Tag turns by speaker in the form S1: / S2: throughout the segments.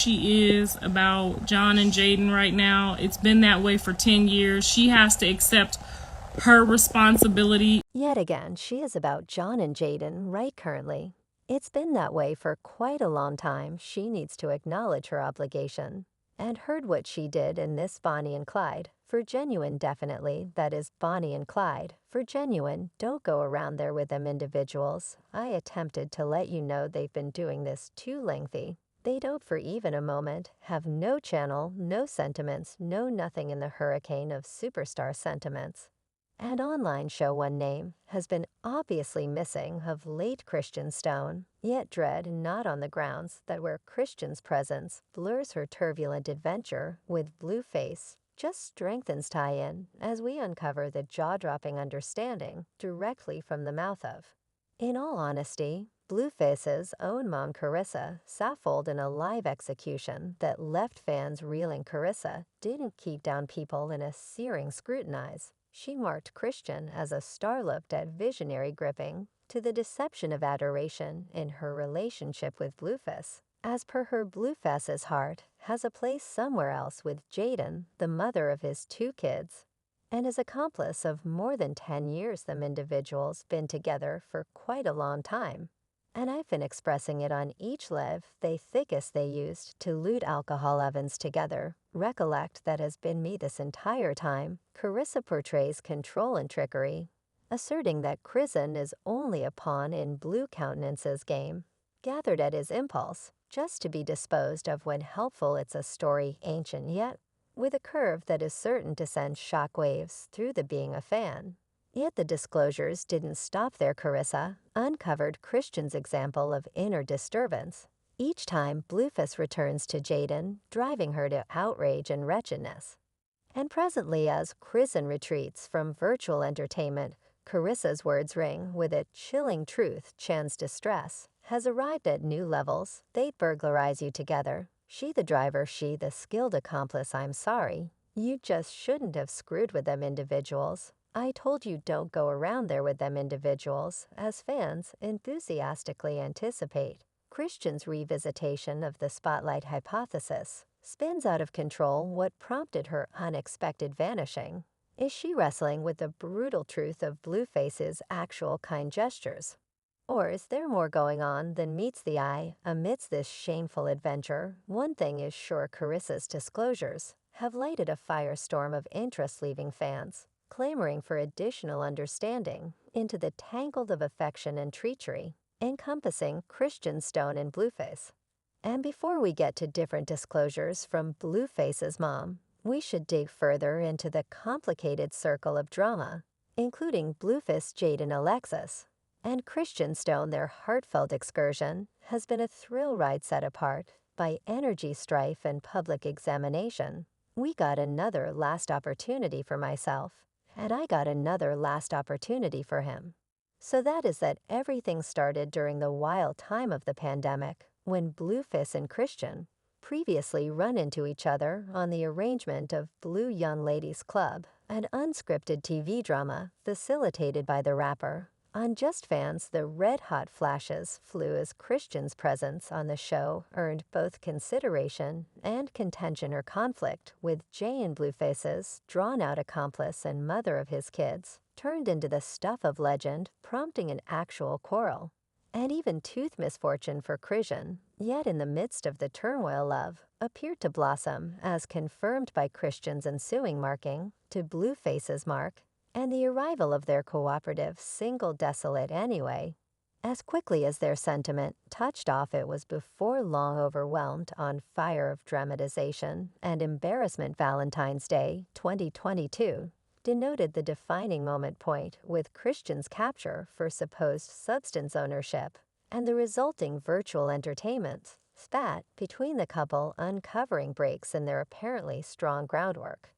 S1: she is about John and Jaden right now. It's been that way for 10 years. She has to accept her responsibility.
S2: Yet again, she is about John and Jaden right currently. It's been that way for quite a long time. She needs to acknowledge her obligation. And heard what she did in this Bonnie and Clyde. For genuine, definitely, that is Bonnie and Clyde. For genuine, don't go around there with them individuals. I attempted to let you know they've been doing this too lengthy. They don't for even a moment have no channel, no sentiments, no nothing in the hurricane of superstar sentiments. And online show one name has been obviously missing of late Christian Stone, yet dread not on the grounds that where Christian's presence blurs her turbulent adventure with Blueface just strengthens tie-in as we uncover the jaw-dropping understanding directly from the mouth of. In all honesty, Blueface's own mom Carissa saffoled in a live execution that left fans reeling. Carissa didn't keep down people in a searing scrutinize. She marked Christian as a star-looked at visionary gripping to the deception of adoration in her relationship with Blueface. As per her, Blueface's heart has a place somewhere else with Jaden, the mother of his 2 kids, and his accomplice of more than 10 years. Them individuals been together for quite a long time. And I've been expressing it on each lev they thickest they used to loot alcohol ovens together. Recollect that has been me this entire time. Carissa portrays control and trickery, asserting that Chrisean is only a pawn in Blue Countenance's game, gathered at his impulse, just to be disposed of when helpful. It's a story ancient yet, with a curve that is certain to send shockwaves through the being a fan. Yet the disclosures didn't stop there. Carissa uncovered Christian's example of inner disturbance. Each time Blueface returns to Jaden, driving her to outrage and wretchedness. And presently as Chrisean retreats from virtual entertainment, Carissa's words ring with a chilling truth. Chan's distress has arrived at new levels. They'd burglarize you together. She the driver, she the skilled accomplice. I'm sorry. You just shouldn't have screwed with them individuals. I told you don't go around there with them individuals, as fans enthusiastically anticipate. Christian's revisitation of the spotlight hypothesis spins out of control. What prompted her unexpected vanishing? Is she wrestling with the brutal truth of Blueface's actual kind gestures? Or is there more going on than meets the eye amidst this shameful adventure? One thing is sure, Carissa's disclosures have lighted a firestorm of interest, leaving fans clamoring for additional understanding into the tangled of affection and treachery encompassing Christian Stone and Blueface. And before we get to different disclosures from Blueface's mom, we should dig further into the complicated circle of drama, including Blueface, Jaidyn Alexis, and Christian Stone. Their heartfelt excursion has been a thrill ride set apart by energy strife and public examination. We got another last opportunity for myself, and I got another last opportunity for him. So that is that everything started during the wild time of the pandemic, when Blueface and Christian previously run into each other on the arrangement of Blue Young Ladies Club, an unscripted TV drama facilitated by the rapper. On Just Fans, the red-hot flashes flew as Christian's presence on the show earned both consideration and contention or conflict with Jay and Blueface's drawn-out accomplice and mother of his kids, turned into the stuff of legend, prompting an actual quarrel. And even tooth misfortune for Chrisean, yet in the midst of the turmoil love, appeared to blossom as confirmed by Christian's ensuing marking to Blueface's mark, and the arrival of their cooperative single desolate anyway. As quickly as their sentiment touched off, it was before long overwhelmed on fire of dramatization and embarrassment. Valentine's Day 2022 denoted the defining moment point, with Christian's capture for supposed substance ownership and the resulting virtual entertainment spat between the couple, uncovering breaks in their apparently strong groundwork.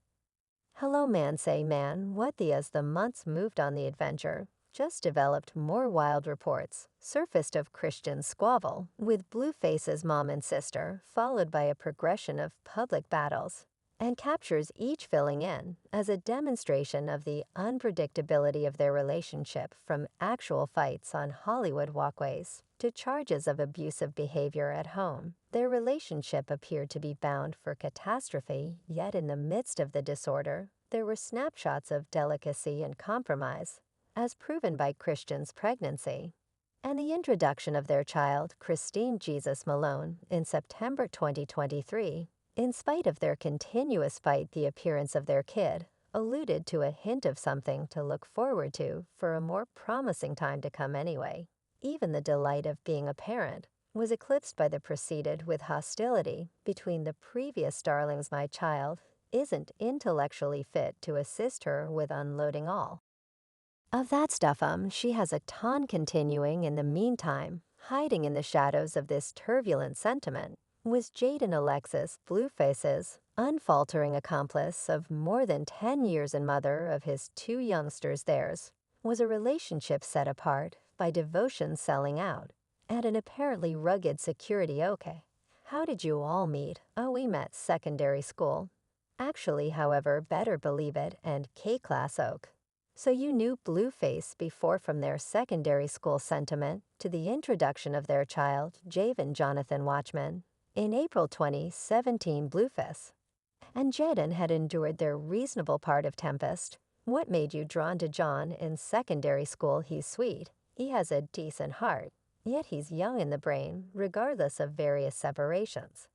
S2: Hello man say man, what the as the months moved on, the adventure just developed. More wild reports surfaced of Christian's squabble with Blueface's mom and sister, followed by a progression of public battles and captures, each filling in as a demonstration of the unpredictability of their relationship from actual fights on Hollywood walkways to charges of abusive behavior at home. Their relationship appeared to be bound for catastrophe, yet in the midst of the disorder, there were snapshots of delicacy and compromise, as proven by Christian's pregnancy, and the introduction of their child, Christine Jesus Malone, in September 2023, in spite of their continuous fight, the appearance of their kid alluded to a hint of something to look forward to for a more promising time to come anyway. Even the delight of being a parent was eclipsed by the preceded with hostility between the previous darlings. My child isn't intellectually fit to assist her with unloading all of that stuff. She has a ton continuing. In the meantime, hiding in the shadows of this turbulent sentiment was Jaidyn Alexis, Blueface's unfaltering accomplice of more than 10 years and mother of his 2 youngsters. Theirs was a relationship set apart by devotion, selling out, and an apparently rugged security. Okay, how did you all meet? Oh, we met secondary school. Actually, however, better believe it, and K-class oak. So you knew Blueface before. From their secondary school sentiment to the introduction of their child, Javen Jonathan Watchman, in April 2017, Blueface and Jaden had endured their reasonable part of Tempest. What made you drawn to John in secondary school? He's sweet, he has a decent heart, yet he's young in the brain, regardless of various separations,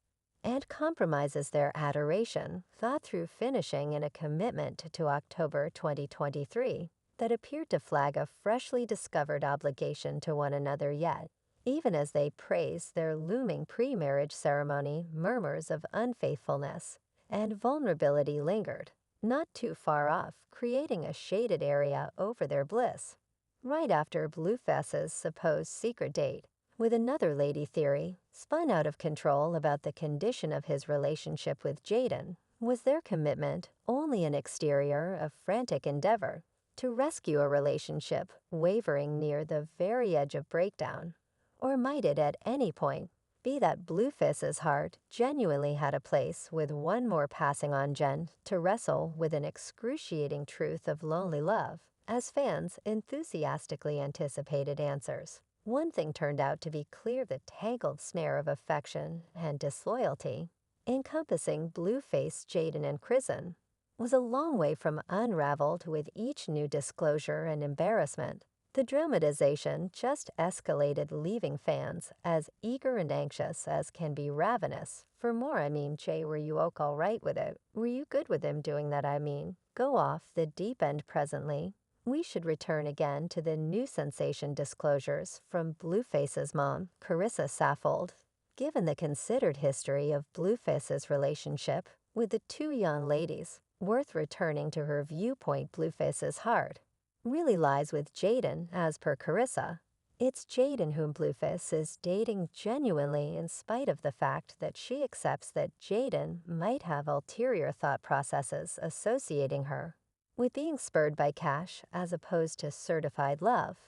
S2: and compromises their adoration, thought through, finishing in a commitment to October 2023 that appeared to flag a freshly discovered obligation to one another. Yet, even as they praised their looming pre-marriage ceremony, murmurs of unfaithfulness and vulnerability lingered, not too far off, creating a shaded area over their bliss. Right after Blueface's supposed secret date with another lady, theory spun out of control about the condition of his relationship with Jaden. Was their commitment only an exterior of frantic endeavor to rescue a relationship wavering near the very edge of breakdown? Or might it at any point be that Blueface's heart genuinely had a place with one more passing on gen to wrestle with an excruciating truth of lonely love, as fans enthusiastically anticipated answers? One thing turned out to be clear: the tangled snare of affection and disloyalty encompassing Blueface, Jaden, and Chrisean was a long way from unraveled. With each new disclosure and embarrassment, the dramatization just escalated, leaving fans as eager and anxious as can be, ravenous for more. I mean, Jay, were you all right with it? Were you good with him doing that? I mean, go off the deep end. Presently, we should return again to the new sensation disclosures from Blueface's mom, Carissa Saffold. Given the considered history of Blueface's relationship with the 2 young ladies, worth returning to her viewpoint. Blueface's heart really lies with Jaden. As per Carissa, it's Jaden whom Blueface is dating genuinely, in spite of the fact that she accepts that Jaden might have ulterior thought processes associating her with being spurred by cash as opposed to certified love.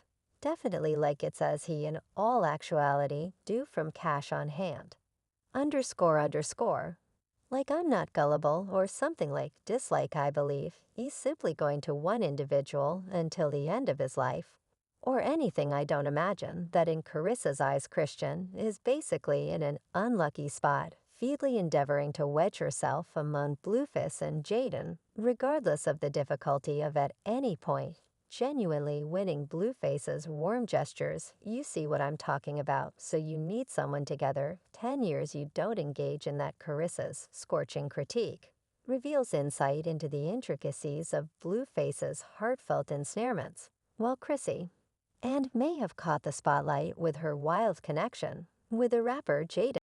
S2: Definitely, like it says, he in all actuality do from cash on hand. __. Like I'm not gullible or something, like dislike. I believe he's simply going to one individual until the end of his life, or anything. I don't imagine that in Carissa's eyes Christian is basically in an unlucky spot, feebly endeavoring to wedge herself among Blueface and Jaden, regardless of the difficulty of at any point genuinely winning Blueface's warm gestures. You see what I'm talking about. So you need someone together 10 years. You don't engage in that. Carissa's scorching critique reveals insight into the intricacies of Blueface's heartfelt ensnarements, while Chrissy and may have caught the spotlight with her wild connection with the rapper Jaden.